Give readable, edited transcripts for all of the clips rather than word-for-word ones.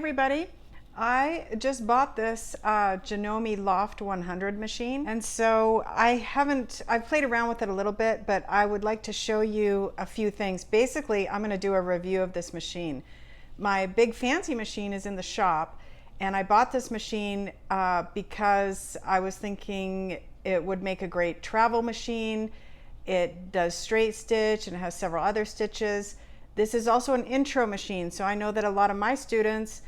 everybody. I just bought this Janome Loft 100 machine, and so I've played around with it a little bit, but I would like to show you a few things. Basically, I'm going to do a review of this machine. My big fancy machine is in the shop, and I bought this machine because I was thinking it would make a great travel machine. It does straight stitch and it has several other stitches. This is also an intro machine, so I know that a lot of my students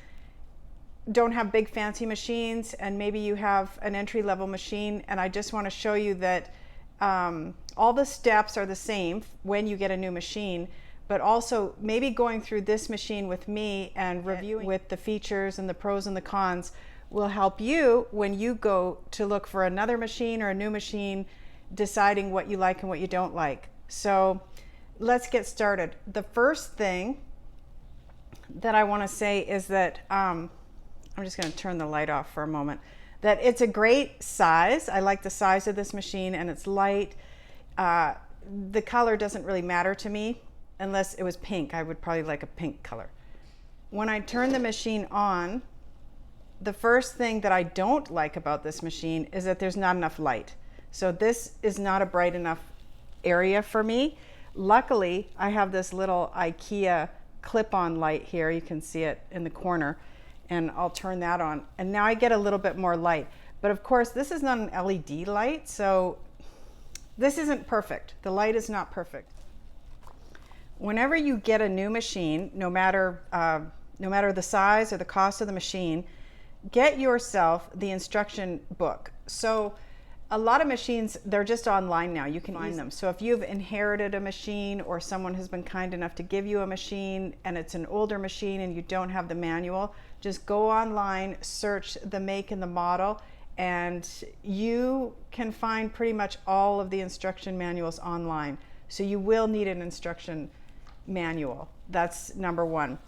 don't have big fancy machines, and maybe you have an entry-level machine, and I just want to show you that all the steps are the same when you get a new machine, but also maybe going through this machine with me and reviewing with the features and the pros and the cons will help you when you go to look for another machine or a new machine, deciding what you like and what you don't like. So let's get started. The first thing that I want to say is that I'm just going to turn the light off for a moment, that it's a great size. I like the size of this machine, and it's light. The color doesn't really matter to me. Unless it was pink, I would probably like a pink color. When I turn the machine on, the first thing that I don't like about this machine is that there's not enough light. So this is not a bright enough area for me. Luckily, I have this little IKEA clip-on light here. You can see it in the corner, and I'll turn that on. And now I get a little bit more light. But of course, this is not an LED light, so this isn't perfect. The light is not perfect. Whenever you get a new machine, no matter the size or the cost of the machine, get yourself the instruction book. So a lot of machines, they're just online now. You can find them. So if you've inherited a machine, or someone has been kind enough to give you a machine and it's an older machine and you don't have the manual, just go online, search the make and the model, and you can find pretty much all of the instruction manuals online. So you will need an instruction manual. That's number one.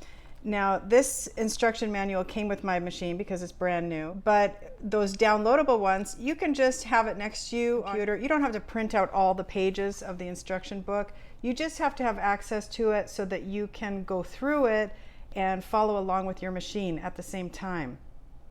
Now, this instruction manual came with my machine because it's brand new, but those downloadable ones, you can just have it next to you on your computer. You don't have to print out all the pages of the instruction book. You just have to have access to it so that you can go through it and follow along with your machine at the same time.